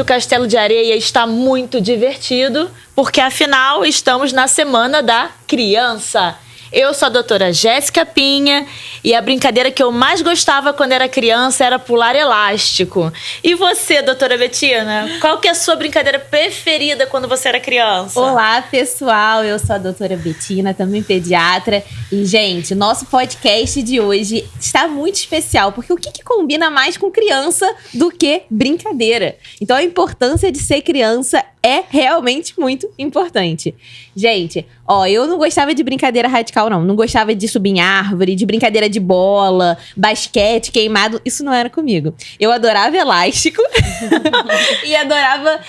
hoje o Castelo de Areia está muito divertido, porque afinal estamos na Semana da Criança. Eu sou a doutora Jéssica Pinha e a brincadeira que eu mais gostava quando era criança era pular elástico. E você, doutora Betina? Qual que é a sua brincadeira preferida quando você era criança? Olá, pessoal. Eu sou a doutora Betina, também pediatra. E, gente, nosso podcast de hoje está muito especial, porque o que combina mais com criança do que brincadeira? Então, a importância de ser criança é realmente muito importante. Gente, eu não gostava de brincadeira radical, não. Não gostava de subir em árvore, de brincadeira de bola, basquete, queimado. Isso não era comigo. Eu adorava elástico e adorava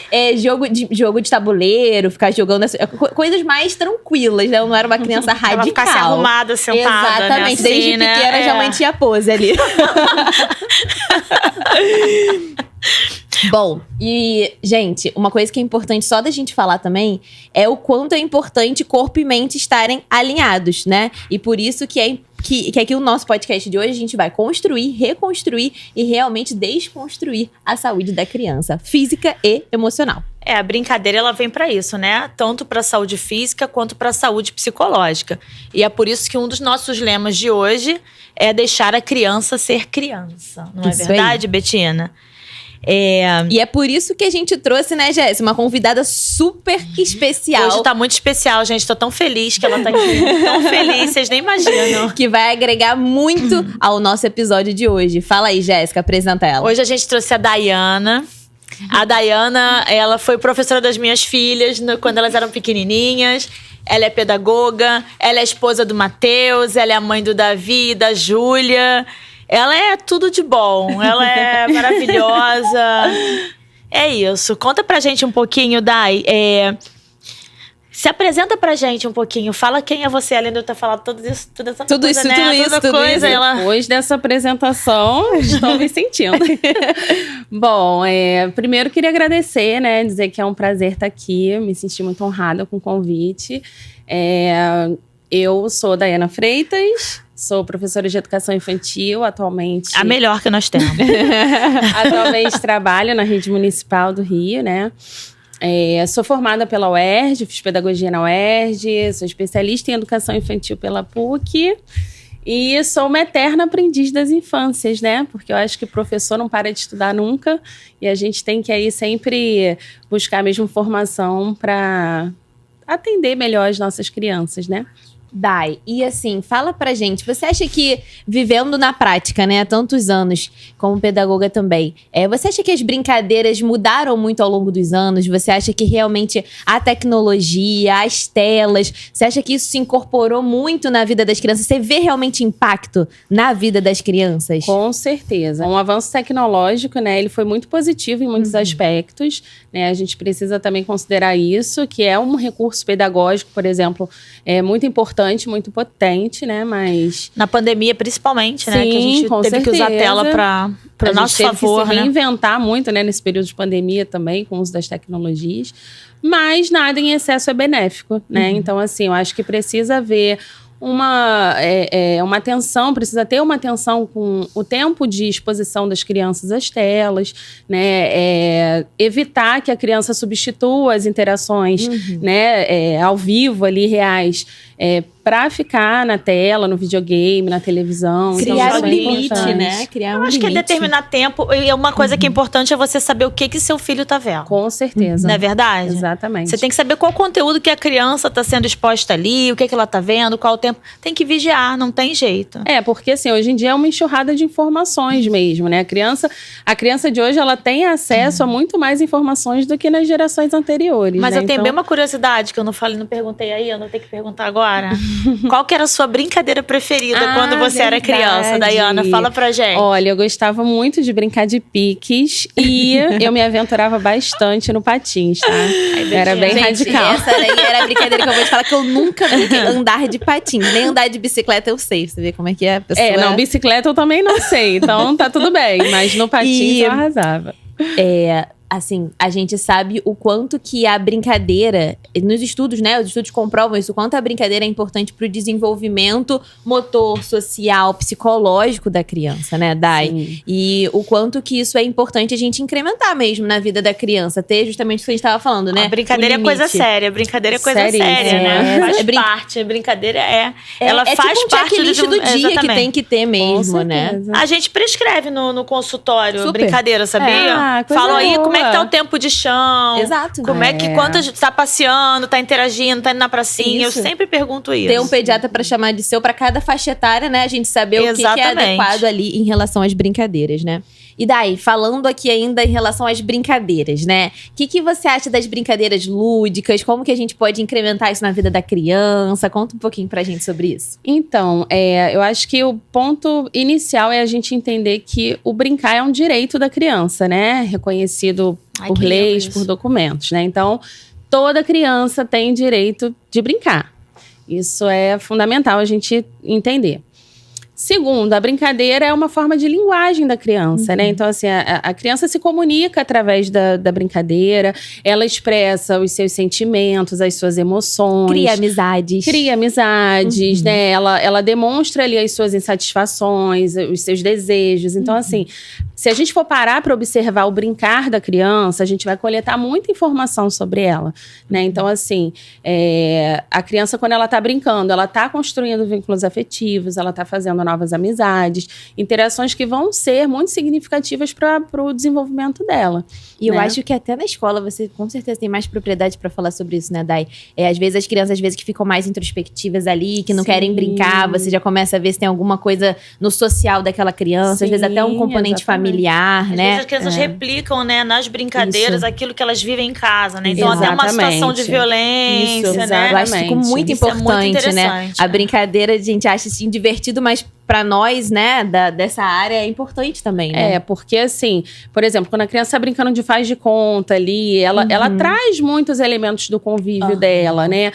jogo de tabuleiro, ficar jogando coisas mais tranquilas, né? Eu não era uma criança radical. Ela ficasse arrumada, sentada, exatamente. Né? Assim, Desde pequena já mantinha pose ali. Bom, e, gente, uma coisa que é importante só da gente falar também é o quanto é importante corpo e mente estarem alinhados, né? E por isso que aqui no nosso podcast de hoje a gente vai construir, reconstruir e realmente desconstruir a saúde da criança, física e emocional. A brincadeira ela vem para isso, né? Tanto para a saúde física quanto para a saúde psicológica. E é por isso que um dos nossos lemas de hoje é deixar a criança ser criança. Não é verdade, Betina? E é por isso que a gente trouxe, né, Jéssica, uma convidada super especial. Hoje tá muito especial, gente. Tô tão feliz que ela tá aqui. Tão feliz, vocês nem imaginam. Que vai agregar muito ao nosso episódio de hoje. Fala aí, Jéssica, apresenta ela. Hoje a gente trouxe a Dayana. A Dayana, ela foi professora das minhas filhas quando elas eram pequenininhas. Ela é pedagoga, ela é esposa do Matheus, ela é a mãe do Davi e da Júlia. Ela é tudo de bom, ela é maravilhosa. É isso. Conta pra gente um pouquinho, Day. Se apresenta pra gente um pouquinho. Fala quem é você, além de eu ter falado tudo isso. Tudo isso. Depois dessa apresentação, estou me sentindo. Bom, primeiro queria agradecer, né? Dizer que é um prazer estar aqui. Me senti muito honrada com o convite. Eu sou Dayana Freitas. Sou professora de educação infantil, atualmente... A melhor que nós temos. Atualmente trabalho na rede municipal do Rio, né? Sou formada pela UERJ, fiz pedagogia na UERJ, sou especialista em educação infantil pela PUC e sou uma eterna aprendiz das infâncias, né? Porque eu acho que professor não para de estudar nunca e a gente tem que aí sempre buscar a mesma formação para atender melhor as nossas crianças, né? Day, e assim, fala pra gente, você acha que vivendo na prática, né, há tantos anos, como pedagoga também, você acha que as brincadeiras mudaram muito ao longo dos anos? Você acha que realmente a tecnologia, as telas, você acha que isso se incorporou muito na vida das crianças? Você vê realmente impacto na vida das crianças? Com certeza. Um avanço tecnológico, né, ele foi muito positivo em muitos aspectos, né, a gente precisa também considerar isso, que é um recurso pedagógico, por exemplo, muito importante, muito potente, né? Mas... Na pandemia, principalmente, né? Sim, que a gente teve certeza. que usar a tela para nosso favor, né? A gente teve que se reinventar muito, né? Nesse período de pandemia também, com o uso das tecnologias. Mas nada em excesso é benéfico, né? Então, assim, eu acho que precisa haver uma atenção, precisa ter uma atenção com o tempo de exposição das crianças às telas, né? Evitar que a criança substitua as interações, né? Ao vivo ali, reais, para ficar na tela, no videogame, na televisão. Criar então, um limite, né? Criar um acho que é determinar tempo. E uma coisa que é importante é você saber o que seu filho tá vendo. Com certeza. Não é verdade? Exatamente. Você tem que saber qual conteúdo que a criança tá sendo exposta ali, o que ela tá vendo, qual o tempo. Tem que vigiar, não tem jeito. Porque assim, hoje em dia é uma enxurrada de informações mesmo, né? A criança de hoje, ela tem acesso a muito mais informações do que nas gerações anteriores. Mas né? eu tenho bem uma curiosidade que eu não perguntei aí, eu não tenho que perguntar agora. Qual que era a sua brincadeira preferida quando você era criança, Dayana? Fala pra gente. Olha, eu gostava muito de brincar de piques e eu me aventurava bastante no patins, tá? Era bem radical. Essa daí era a brincadeira que eu vou te falar, que eu nunca brinquei andar de patins. Nem andar de bicicleta eu sei. Você vê como é que é a pessoa... Não, bicicleta eu também não sei, então tá tudo bem. Mas no patins eu arrasava. assim, a gente sabe o quanto que a brincadeira, nos estudos, né? Os estudos comprovam isso, o quanto a brincadeira é importante pro desenvolvimento motor, social, psicológico da criança, né, Dai? Sim. E o quanto que isso é importante a gente incrementar mesmo na vida da criança, ter justamente o que a gente tava falando, né? A brincadeira é coisa séria, brincadeira é coisa Seríssimo. séria, né? É. Faz parte, a brincadeira ela é faz tipo um parte checklist do dia que exatamente. tem que ter mesmo, né? certeza. A gente prescreve no consultório Super. brincadeira, sabia? Ah, coisa Falam aí como é que tá boa. o tempo de chão. Exato. Como é que quanto a gente tá passeando, tá interagindo, tá indo na pracinha. Isso. Eu sempre pergunto isso. Ter um pediatra pra chamar de seu pra cada faixa etária, né? A gente saber o que é Exatamente. adequado ali em relação às brincadeiras, né? E daí, falando aqui ainda em relação às brincadeiras, né? O que você acha das brincadeiras lúdicas? Como que a gente pode incrementar isso na vida da criança? Conta um pouquinho pra gente sobre isso. Então, eu acho que o ponto inicial é a gente entender que o brincar é um direito da criança, né? Reconhecido Ai, por que lindo leis, isso. por documentos, né? Então, toda criança tem direito de brincar. Isso é fundamental a gente entender. Segundo, a brincadeira é uma forma de linguagem da criança, né? Então, assim, a criança se comunica através da brincadeira, ela expressa os seus sentimentos, as suas emoções. Cria amizades. Cria amizades, né? Ela demonstra ali as suas insatisfações, os seus desejos. Então, assim, se a gente for parar para observar o brincar da criança, a gente vai coletar muita informação sobre ela, né? Então, assim, a criança, quando ela tá brincando, ela tá construindo vínculos afetivos, ela tá fazendo novas amizades, interações que vão ser muito significativas para o desenvolvimento dela. E eu né? acho que até na escola você com certeza tem mais propriedade pra falar sobre isso, né, Dai? Às vezes as crianças que ficam mais introspectivas ali, que não Sim. querem brincar, você já começa a ver se tem alguma coisa no social daquela criança, às vezes até um Sim, componente exatamente. familiar, Às né? vezes as crianças replicam, né, nas brincadeiras Isso. aquilo que elas vivem em casa, né? Então, até uma Exatamente. situação de violência, Isso, né? Eu acho isso muito Isso é muito importante, né? interessante. A brincadeira a gente acha assim divertido, mas pra nós, né, dessa área é importante também, né? Porque assim, por exemplo, quando a criança tá brincando de faz de conta ali, ela traz muitos elementos do convívio dela, né?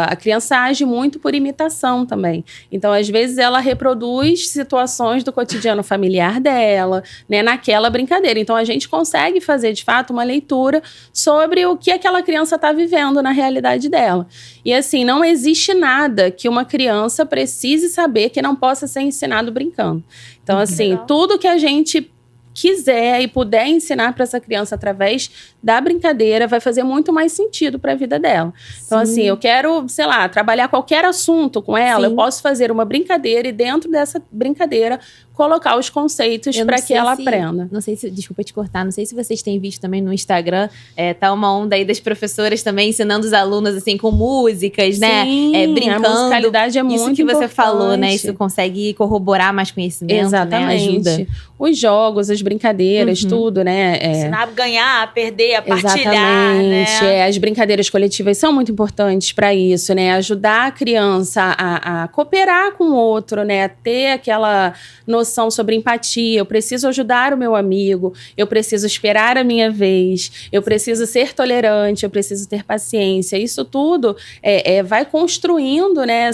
A criança age muito por imitação também. Então, às vezes, ela reproduz situações do cotidiano familiar dela, né, naquela brincadeira. Então, a gente consegue fazer, de fato, uma leitura sobre o que aquela criança tá vivendo na realidade dela. E assim, não existe nada que uma criança precise saber que não possa ser ensinado brincando. Então, assim, legal. tudo que a gente quiser e puder ensinar para essa criança através da brincadeira vai fazer muito mais sentido para a vida dela. Então, assim, eu quero, sei lá, trabalhar qualquer assunto com ela, Sim. eu posso fazer uma brincadeira e dentro dessa brincadeira colocar os conceitos Eu para não que sei ela se- aprenda. Não sei se, desculpa te cortar, não sei se vocês têm visto também no Instagram, tá uma onda aí das professoras também ensinando os alunos, assim, com músicas, né? Sim, Brincando. a musicalidade é muito Isso que você falou, né? importante. Isso consegue corroborar mais conhecimento, Exatamente. né? Ajuda. Os jogos, as brincadeiras, tudo, né? Ensinar a ganhar, a perder, a partilhar, né? Exatamente. As brincadeiras coletivas são muito importantes para isso, né? Ajudar a criança a cooperar com o outro, né? A ter aquela noção sobre empatia. Eu preciso ajudar o meu amigo, eu preciso esperar a minha vez, eu preciso ser tolerante, eu preciso ter paciência. Isso tudo vai construindo, né,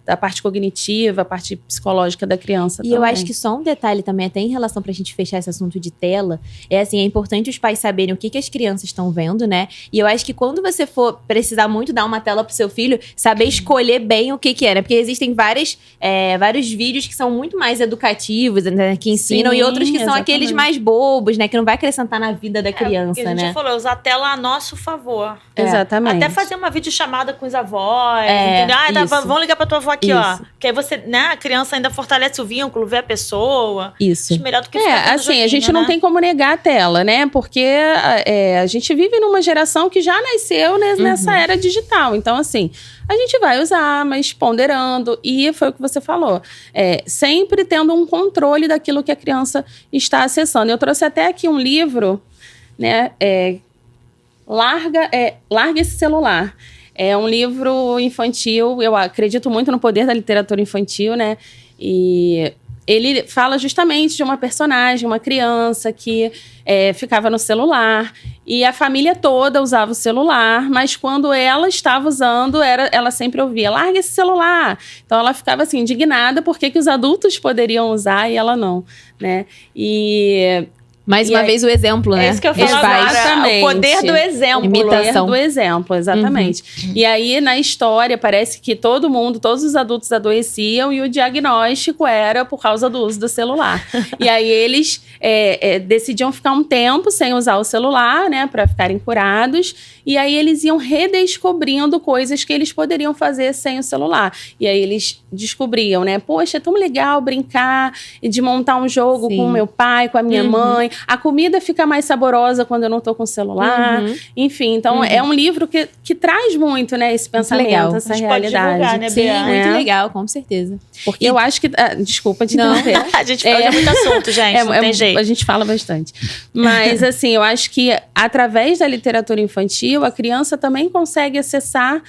a parte cognitiva, a parte psicológica da criança E também. eu acho que só um detalhe também, até em relação pra gente fechar esse assunto de tela, assim, é importante os pais saberem o que as crianças estão vendo, né? E eu acho que quando você for precisar muito dar uma tela pro seu filho, saber escolher bem o que é, né? Porque existem vários vídeos que são muito mais educativos, né? Que ensinam, Sim, e outros que são exatamente. aqueles mais bobos, né? Que não vai acrescentar na vida da Porque criança, a gente né? já falou, usar a tela a nosso favor. Exatamente. Até fazer uma videochamada com os avós, É, entendeu? isso. Vamos ligar pra tua avó aqui, ó. Isso. Que aí você, né, a criança ainda fortalece o vínculo, vê a pessoa. Isso. Acho melhor do que ficar vendo Assim, a joguinho, gente não né? tem como negar a tela, né? Porque a gente vive numa geração que já nasceu nessa era digital. Então, assim, a gente vai usar, mas ponderando. E foi o que você falou. Sempre tendo um controle daquilo que a criança está acessando. Eu trouxe até aqui um livro, né? Larga esse celular. É um livro infantil, eu acredito muito no poder da literatura infantil, né? E ele fala justamente de uma personagem, uma criança que ficava no celular e a família toda usava o celular, mas quando ela estava usando, ela sempre ouvia, larga esse celular. Então ela ficava assim, indignada porque que os adultos poderiam usar e ela não, né? Mais uma vez o exemplo, né? É isso que eu Dos falo pais. agora. O poder do exemplo. Imitação. Do exemplo, exatamente. E aí, na história, parece que todos os adultos adoeciam e o diagnóstico era por causa do uso do celular. E aí, eles decidiam ficar um tempo sem usar o celular, né? Pra ficarem curados. E aí, eles iam redescobrindo coisas que eles poderiam fazer sem o celular. E aí, eles descobriam, né? Poxa, é tão legal brincar de montar um jogo com o meu pai, com a minha mãe. A comida fica mais saborosa quando eu não tô com o celular. Enfim, então é um livro que traz muito, né, esse pensamento, essa realidade. Pode divulgar, né, Sim, Bia? muito legal, com certeza. Porque eu acho que... desculpa te Não. interromper. A gente fala de muito assunto, gente, não tem jeito. A gente fala bastante. Mas, assim, eu acho que através da literatura infantil, a criança também consegue acessar...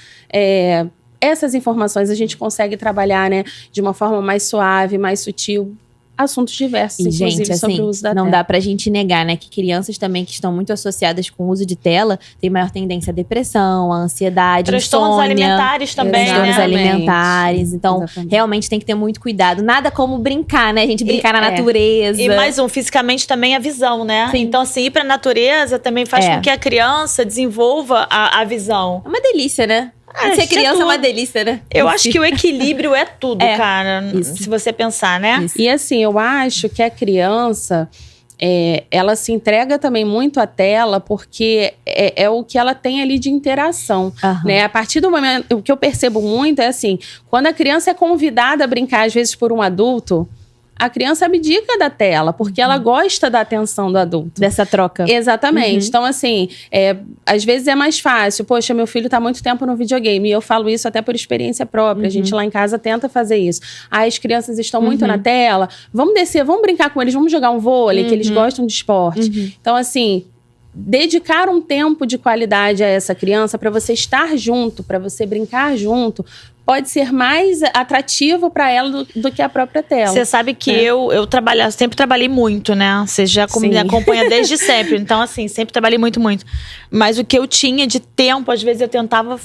essas informações. A gente consegue trabalhar, né, de uma forma mais suave, mais sutil, assuntos diversos, E, inclusive gente, sobre assim, o uso da não tela. dá pra gente negar, né, que crianças também que estão muito associadas com o uso de tela têm maior tendência à depressão, à ansiedade, Transtornos insônia, alimentares também, transtornos né? alimentares. Então, Exatamente. realmente tem que ter muito cuidado. Nada como brincar, né? A gente brincar na natureza. E mais fisicamente também a visão, né? Sim. Então, assim, ir pra natureza também faz com que a criança desenvolva a visão. É uma delícia, né? Ser isso é criança é uma tudo. delícia, né? Eu acho que o equilíbrio é tudo, cara. isso. Se você pensar, né? Isso. E assim, eu acho que a criança, ela se entrega também muito à tela porque é o que ela tem ali de interação, Aham. né? A partir do momento, o que eu percebo muito é assim, quando a criança é convidada a brincar, às vezes, por um adulto, a criança abdica da tela, porque ela gosta da atenção do adulto. Dessa troca. Exatamente. Então, assim, às vezes é mais fácil. Poxa, meu filho tá muito tempo no videogame. E eu falo isso até por experiência própria. A gente lá em casa tenta fazer isso. As crianças estão muito na tela. Vamos descer, vamos brincar com eles, vamos jogar um vôlei, que eles gostam de esporte. Então, assim, dedicar um tempo de qualidade a essa criança para você estar junto, para você brincar junto, pode ser mais atrativo para ela do que a própria tela. Você sabe que eu sempre trabalhei muito, né? Você já me acompanha desde sempre. Então, assim, sempre trabalhei muito, muito. Mas o que eu tinha de tempo, às vezes eu tentava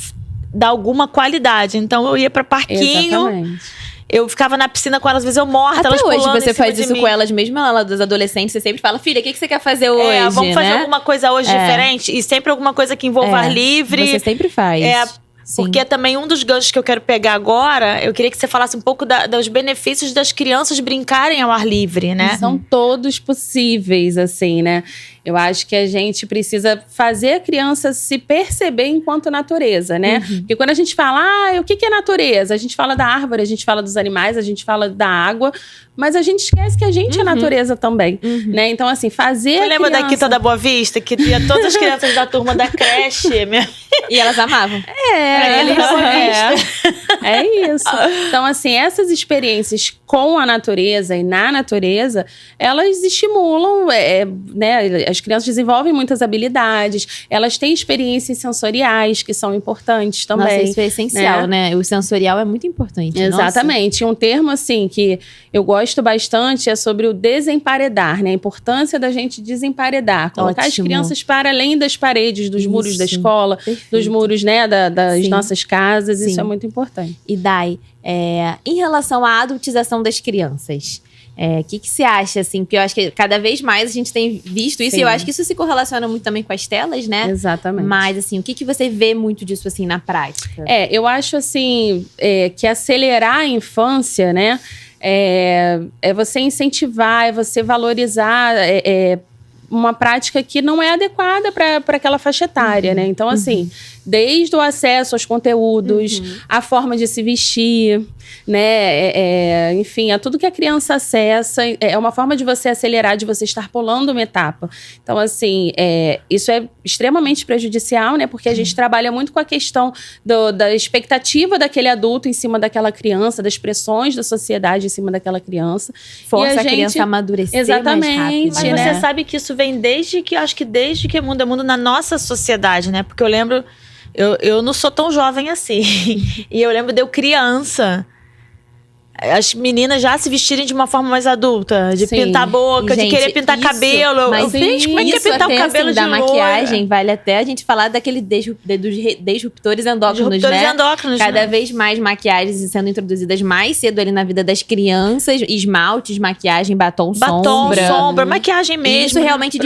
dar alguma qualidade. Então, eu ia para parquinho. Exatamente. Eu ficava na piscina com elas, às vezes eu morta, Até elas hoje pulando você em cima faz de isso mim. com elas, mesmo ela dos adolescentes, você sempre fala, filha, o que você quer fazer hoje? Vamos fazer né? alguma coisa hoje diferente. E sempre alguma coisa que envolva ar livre. Você sempre faz. Sim. Porque também um dos ganchos que eu quero pegar agora, eu queria que você falasse um pouco dos benefícios das crianças brincarem ao ar livre, né? São todos possíveis, assim, né? Eu acho que a gente precisa fazer a criança se perceber enquanto natureza, né? Porque quando a gente fala, o que é natureza? A gente fala da árvore, a gente fala dos animais, a gente fala da água, mas a gente esquece que a gente é natureza também, né? Então, assim, fazer Você lembra da Quinta da Boa Vista? Que tinha todas as crianças da turma da creche. E elas amavam. É isso. Então, assim, essas experiências com a natureza e na natureza, elas estimulam, né? As crianças desenvolvem muitas habilidades, elas têm experiências sensoriais que são importantes também. Nossa, isso é essencial, né? O sensorial é muito importante. Exatamente. Um termo, assim, que eu gosto bastante é sobre o desemparedar, né? A importância da gente desemparedar. Colocar as crianças para além das paredes, dos muros da escola, dos muros, né, das nossas casas. Isso é muito importante. E Dai, em relação à adultização das crianças, o que você acha, assim? Porque eu acho que cada vez mais a gente tem visto isso, e eu acho que isso se correlaciona muito também com as telas, né? Exatamente. Mas, assim, o que você vê muito disso, assim, na prática? Eu acho, assim, que acelerar a infância, né? É você incentivar, é você valorizar uma prática que não é adequada para aquela faixa etária, né? Então, assim, desde o acesso aos conteúdos, a forma de se vestir, né? Enfim, a tudo que a criança acessa, é uma forma de você acelerar, de você estar pulando uma etapa. Então, assim, isso é extremamente prejudicial, né? Porque a gente trabalha muito com a questão da expectativa daquele adulto em cima daquela criança, das pressões da sociedade em cima daquela criança. Força a criança a amadurecer exatamente, mais rápido. Mas né? você sabe que isso vem desde que o mundo é mundo na nossa sociedade, né? Porque eu lembro, eu não sou tão jovem assim. E eu lembro de eu criança. as meninas já se vestirem de uma forma mais adulta, de Sim. pintar a boca, E, de gente, querer pintar isso, cabelo. mas Gente, como é que é isso pintar o até, cabelo assim, de da loura? maquiagem, vale até a gente falar daquele dos disruptores endócrinos, Disruptores né? endócrinos, Cada né? vez mais maquiagens sendo introduzidas mais cedo ali na vida das crianças. Esmaltes, maquiagem, batom, sombra. maquiagem E mesmo. isso realmente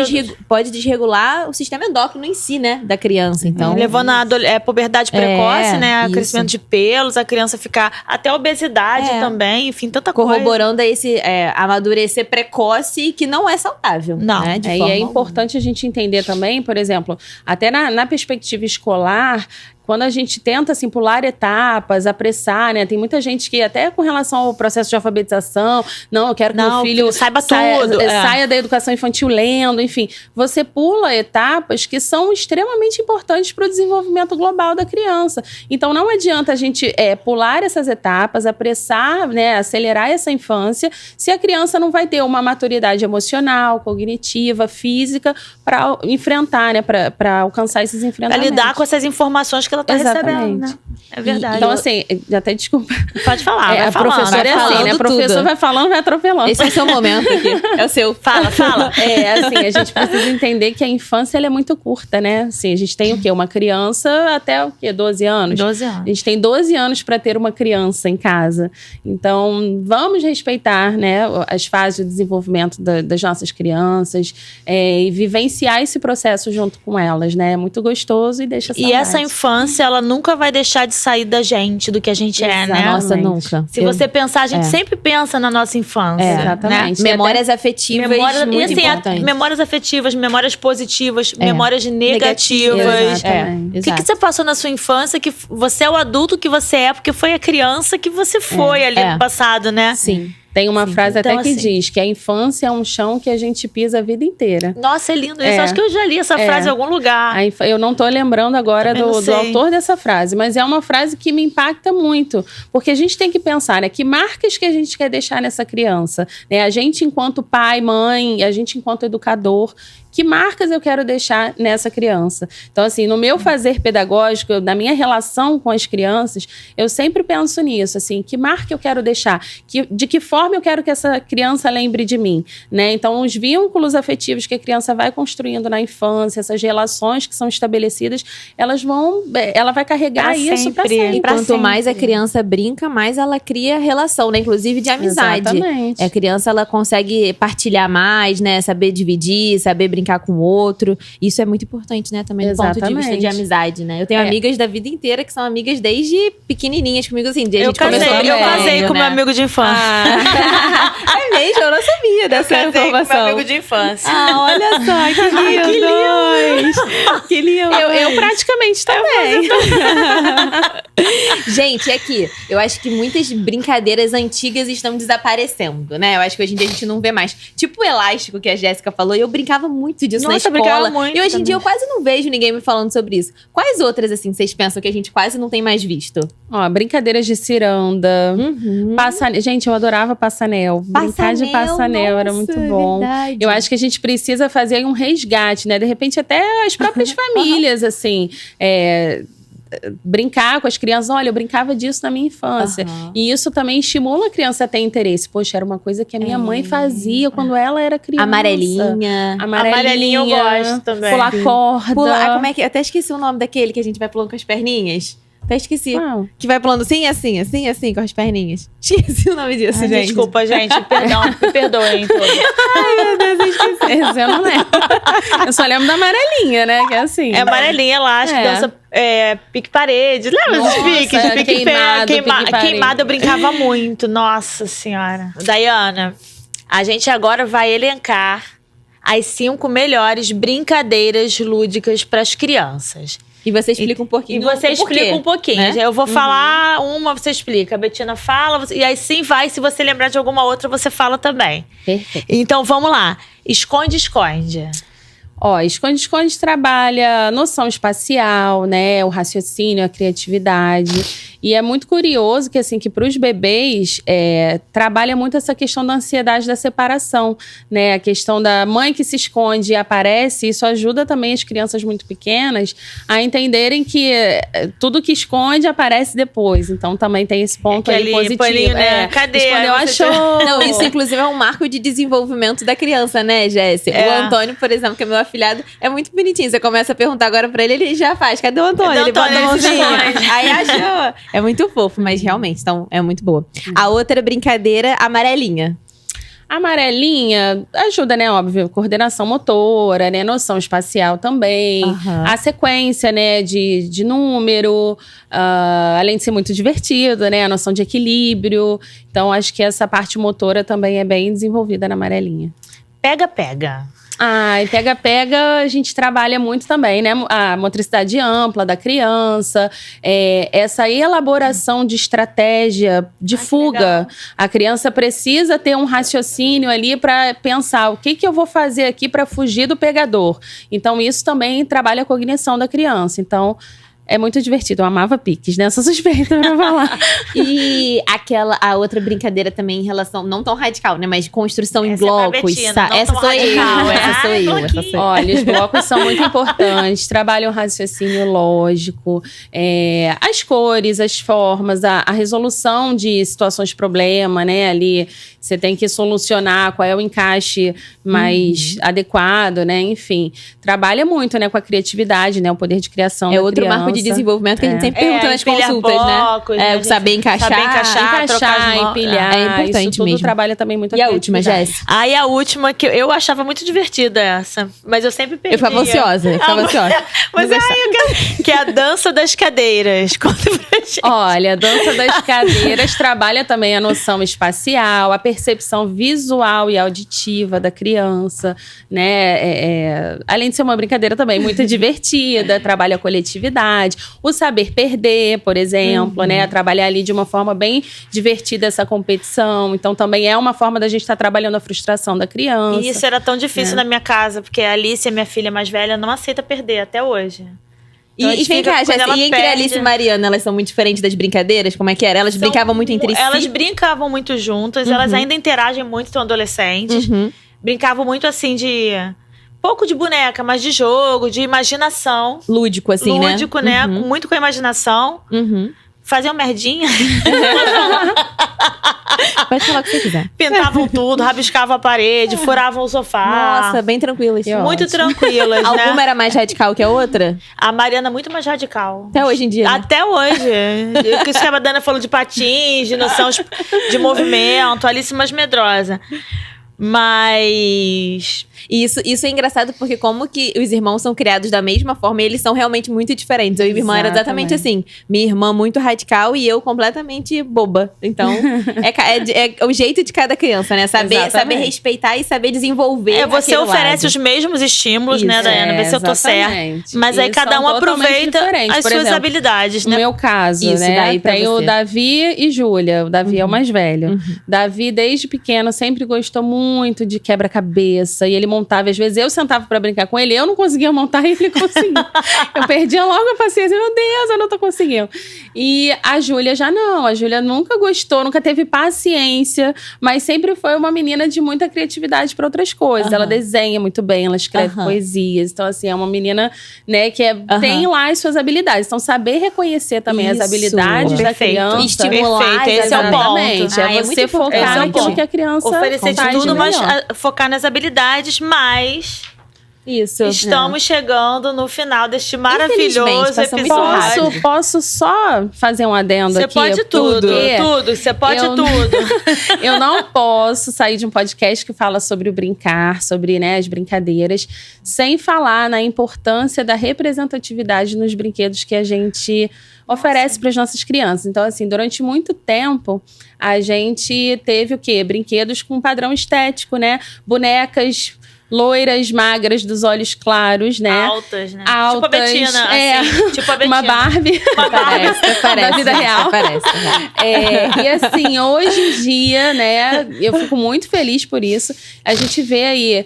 pode desregular o sistema endócrino em si, né? Da criança. Então, Levando a puberdade precoce, né? isso. Crescimento de pelos, a criança ficar até obesidade também, enfim, tanta coisa. corroborando esse amadurecer precoce que não é saudável. Não. Né? De E forma é importante a gente entender também, por exemplo, até na perspectiva escolar, quando a gente tenta, assim, pular etapas, apressar, né? Tem muita gente que, até com relação ao processo de alfabetização, não, eu quero que meu filho saiba tudo. saia da educação infantil lendo, enfim. Você pula etapas que são extremamente importantes para o desenvolvimento global da criança. Então, não adianta a gente pular essas etapas, apressar, né? Acelerar essa infância, se a criança não vai ter uma maturidade emocional, cognitiva, física, para enfrentar, né? Para alcançar esses Pra enfrentamentos. lidar com essas informações que ela tá recebendo, né? É verdade. Então, assim, até desculpa. Pode falar, vai A falando. professora é vai assim, né? falando A professora tudo. vai falando, vai atropelando. Esse é o seu momento aqui. É o seu. Fala. Assim, a gente precisa entender que a infância ela é muito curta, né? Assim, a gente tem o quê? Uma criança até o quê? 12 anos? 12 anos. A gente tem 12 anos para ter uma criança em casa. Então, vamos respeitar, né, as fases de desenvolvimento das nossas crianças e vivenciar esse processo junto com elas, né? É muito gostoso e deixa saudade. E essa infância, ela nunca vai deixar de sair da gente, do que a gente é, né? Nossa, nunca. Se você pensar, a gente sempre pensa na nossa infância. Exatamente. Né? Memórias afetivas muito e assim, importantes. memórias afetivas, memórias positivas, memórias negativas. Exatamente. O que você passou na sua infância que você é o adulto que você é, porque foi a criança que você foi ali no passado, né? Sim. Tem uma frase Então, até que assim, diz que a infância é um chão que a gente pisa a vida inteira. Nossa, é lindo isso. Acho que eu já li essa frase em algum lugar. Eu não tô lembrando agora Também não do sei. autor dessa frase, mas é uma frase que me impacta muito. Porque a gente tem que pensar, né? Que marcas que a gente quer deixar nessa criança? Né? A gente enquanto pai, mãe, a gente enquanto educador, que marcas eu quero deixar nessa criança? Então, assim, no meu fazer pedagógico, na minha relação com as crianças, eu sempre penso nisso, assim, que marca eu quero deixar? De que forma eu quero que essa criança lembre de mim, né? Então, os vínculos afetivos que a criança vai construindo na infância, essas relações que são estabelecidas, ela vai carregar Pra isso para sempre. sempre. Pra Quanto mais a sempre. criança brinca, mais ela cria relação, né? Inclusive de amizade. Exatamente. A criança, ela consegue partilhar mais, né? Saber dividir, saber brincar com o outro. Isso é muito importante, né? Também do ponto de vista Exatamente. de amizade, né? Eu tenho amigas da vida inteira que são amigas desde pequenininhas comigo, assim. A gente começou Eu casei com né? meu amigo de infância. É mesmo? Eu não sabia dessa Casei com meu informação. amigo de infância. Ah, olha só, que lindo! Que lindo! Eu praticamente também. Gente, aqui, eu acho que muitas brincadeiras antigas estão desaparecendo, né? Eu acho que hoje em dia a gente não vê mais. Tipo o elástico que a Jéssica falou, eu brincava muito disso na Nossa, eu escola. brincava muito E hoje em também. dia eu quase não vejo ninguém me falando sobre isso. Quais outras, assim, vocês pensam que a gente quase não tem mais visto? Ó, brincadeiras de ciranda. Uhum. Gente, eu adorava passanel. Brincar de passanel era nossa, muito bom. verdade. Eu acho que a gente precisa fazer um resgate, né? De repente, até as próprias famílias, assim. Brincar com as crianças. Olha, eu brincava disso na minha infância. Aham. E isso também estimula a criança a ter interesse. Poxa, era uma coisa que a minha mãe fazia quando ela era criança. Amarelinha. Amarelinho eu gosto também. Pular corda. Como é que... Eu até esqueci o nome daquele que a gente vai pulando com as perninhas. Até esqueci. Uau. Que vai pulando assim, com as perninhas. Esqueci o nome disso, Ai, gente. desculpa, gente. Perdão, me perdoem todos. Ai, meu Deus, eu esqueci. Esse eu não lembro. Eu só lembro da amarelinha, né? Que é assim. É amarelinha, elástico, dança pique-parede. Lembra Nossa, dos piques? De queimado, pique-parede. Queimado eu brincava muito. Nossa Senhora. Dayana, a gente agora vai elencar as 5 melhores brincadeiras lúdicas para as crianças. E você explica um pouquinho. E você o porquê, explica um pouquinho. né? Eu vou falar uma, você explica. A Betina fala, e aí sim vai. Se você lembrar de alguma outra, você fala também. Perfeito. Então, vamos lá. Esconde-esconde. Ó, esconde-esconde trabalha noção espacial, né? O raciocínio, a criatividade. E é muito curioso que, assim, que para os bebês trabalha muito essa questão da ansiedade da separação, né? A questão da mãe que se esconde e aparece, isso ajuda também as crianças muito pequenas a entenderem que tudo que esconde aparece depois. Então também tem esse ponto aí positivo. Paninho, né? Cadê? Escondeu, achou. Não, isso inclusive é um marco de desenvolvimento da criança, né, Jéssica? O Antônio, por exemplo, que é meu afilhado, é muito bonitinho. Você começa a perguntar agora pra ele, ele já faz. Cadê o Antônio? Ele bota a mãozinha. Aí achou. É muito fofo, mas realmente, então é muito boa. A outra brincadeira, amarelinha. A amarelinha ajuda, né? Óbvio, coordenação motora, né? Noção espacial também. A sequência, né? De número. Além de ser muito divertido, né? A noção de equilíbrio. Então, acho que essa parte motora também é bem desenvolvida na amarelinha. Pega-pega. E pega-pega a gente trabalha muito também, né? A motricidade ampla da criança, essa elaboração de estratégia de fuga. A criança precisa ter um raciocínio ali para pensar o que eu vou fazer aqui para fugir do pegador. Então, isso também trabalha a cognição da criança. Então, é muito divertido. Eu amava piques, né? Eu sou suspeita pra falar. E a outra brincadeira também em relação, não tão radical, né? Mas construção em blocos. Essa sou eu. Olha, os blocos são muito importantes. Trabalham o raciocínio lógico, as cores, as formas, a resolução de situações de problema, né? Ali você tem que solucionar qual é o encaixe mais adequado, né? Enfim, trabalha muito, né? Com a criatividade, né? O poder de criação da outro criança. marco de desenvolvimento que a gente sempre pergunta nas consultas, blocos, né? Saber encaixar, empilhar. É importante isso tudo mesmo. trabalha também muito E a última, Jéssica? E a última, que eu achava muito divertida essa. Mas eu sempre perdia. Eu ficava ansiosa. Mas que é a dança das cadeiras. Conta pra gente. Olha, a dança das cadeiras trabalha também a noção espacial, a percepção visual e auditiva da criança, né? Além de ser uma brincadeira também muito divertida, trabalha a coletividade, o saber perder, por exemplo, né? Trabalhar ali de uma forma bem divertida essa competição. Então, também é uma forma da gente estar trabalhando a frustração da criança. E isso era tão difícil na minha casa, porque a Alice, minha filha mais velha, não aceita perder até hoje. Então, e vem cá, Jéssica, e entre Alice e Mariana, elas são muito diferentes das brincadeiras? Como é que era? Elas brincavam muito entre si? Elas brincavam muito juntas, elas ainda interagem muito, são adolescentes. Brincavam muito assim de... Pouco de boneca, mas de jogo, de imaginação. Lúdico, assim, né? Lúdico, né? Muito com a imaginação. Faziam merdinha. Pode falar o que você quiser. Pintavam tudo, rabiscavam a parede, furavam o sofá. Nossa, bem tranquilas. Muito tranquilas, né? Alguma era mais radical que a outra? A Mariana muito mais radical. Até hoje em dia, né? Até hoje. Isso que a Dana falou de patins, de noção de movimento. Alice mais medrosa. Mas... Isso é engraçado porque como que os irmãos são criados da mesma forma e eles são realmente muito diferentes. Eu e minha irmã era exatamente assim. Minha irmã muito radical e eu completamente boba. Então, é o jeito de cada criança, né? Saber respeitar e saber desenvolver. Você oferece os mesmos estímulos, né, Daiana? Vê se eu tô certa. Mas aí cada um aproveita as suas habilidades, né? No meu caso, né? Tem o Davi e Júlia. O Davi é o mais velho. Davi, desde pequeno, sempre gostou muito de quebra-cabeça. E ele montava, às vezes eu sentava pra brincar com ele, eu não conseguia montar e ele conseguia. Eu perdia logo a paciência, meu Deus, eu não tô conseguindo. E a Júlia já não, a Júlia nunca gostou, nunca teve paciência, mas sempre foi uma menina de muita criatividade pra outras coisas. Ela desenha muito bem, ela escreve poesias, então assim, é uma menina, né, que tem lá as suas habilidades. Então saber reconhecer também as habilidades da criança. Estimular, esse é o ponto. É você focar naquilo que a criança oferecer de tudo, mas melhor. focar nas habilidades, mas estamos chegando no final deste maravilhoso episódio. Posso só fazer um adendo aqui? Você pode tudo. Você pode tudo. Eu não posso sair de um podcast que fala sobre o brincar, sobre, né, as brincadeiras, sem falar na importância da representatividade nos brinquedos que a gente oferece para as nossas crianças. Então, assim, durante muito tempo, a gente teve o quê? Brinquedos com padrão estético, né? Bonecas loiras, magras, dos olhos claros, né? Altas, né? Altas, Tipo a Betina, assim. Tipo a Betina. Uma Barbie. Parece, da vida real. Parece. E assim, hoje em dia, né, eu fico muito feliz por isso. A gente vê aí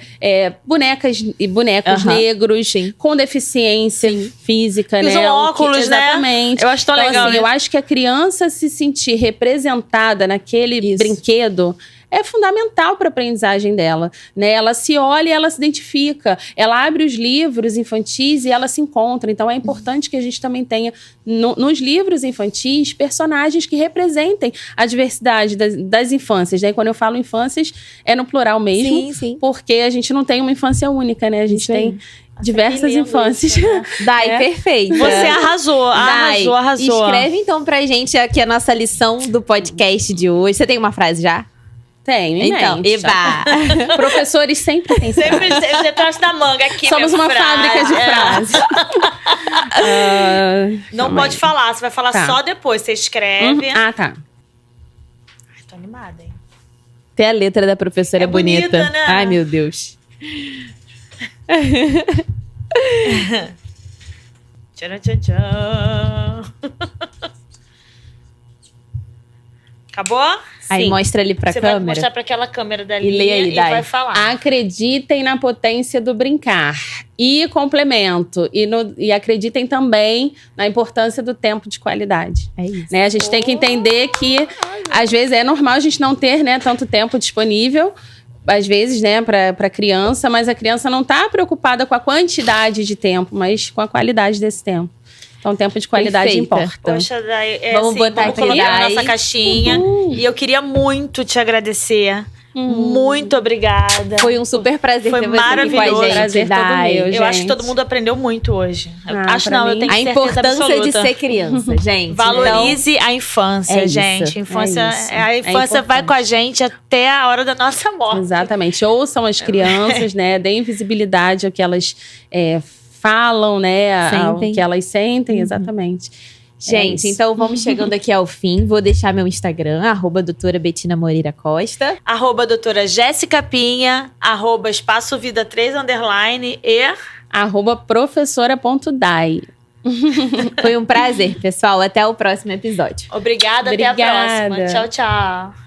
bonecas e bonecos negros com deficiência física, E né? usam óculos, né? Exatamente. Eu acho tão legal, assim, né? eu acho que a criança se sentir representada naquele brinquedo é fundamental para a aprendizagem dela, né? Ela se olha e ela se identifica. Ela abre os livros infantis e ela se encontra. Então, é importante que a gente também tenha, nos livros infantis, personagens que representem a diversidade das infâncias, né? E quando eu falo infâncias, é no plural mesmo. Sim. Porque a gente não tem uma infância única, né? A gente tem diversas que lindo infâncias. isso, né? Dai, perfeita. Você arrasou, Dai, arrasou. escreve então pra gente aqui a nossa lição do podcast de hoje. Você tem uma frase já? Tenho, em Então, mente. eba! Professores sempre têm Sempre detrás da manga aqui. Somos minha uma frase. fábrica de frases. Não calma pode aí. falar, você vai falar Tá. só depois. Você escreve. Ah, tá. Ai, tô animada, hein? Até a letra da professora É bonita, né? Ai, meu Deus. Tcharam, tchan, tchan. Acabou? Aí Sim. mostra ali pra Você vai câmera. mostrar pra aquela câmera dali E lê aí, e Dai. vai falar. Acreditem na potência do brincar. E complemento. E acreditem também na importância do tempo de qualidade. É isso. Né? A gente tem que entender que, às vezes, é normal a gente não ter, né, tanto tempo disponível, às vezes, né, para criança, mas a criança não está preocupada com a quantidade de tempo, mas com a qualidade desse tempo. Então, tempo de qualidade Perfeita. importa. Poxa, Dai, Vamos assim, botar vamos aqui, colocar na Dai. nossa caixinha. E eu queria muito te agradecer. Muito obrigada. Foi um super prazer Foi ter você aqui com a maravilhoso. gente, Prazer todo Dai. meu, Eu acho que gente. todo mundo aprendeu muito hoje. Ah, Acho pra não, eu mim- tenho A certeza importância absoluta. de ser criança, gente. Valorize a infância, é isso, gente. Infância, é isso. a infância vai importante. com a gente até a hora da nossa morte. Exatamente. Ouçam as crianças, né? Deem visibilidade ao que elas falam, né? Ao Sentem. que elas sentem, exatamente. Gente, É isso. então vamos chegando aqui ao fim. Vou deixar meu Instagram, @doutora Betina Moreira Costa. @doutora Jéssica Pinha, @espaço vida 3_ e @professora.dai. Foi um prazer, pessoal. Até o próximo episódio. obrigada, até a Obrigada. próxima. Tchau, tchau.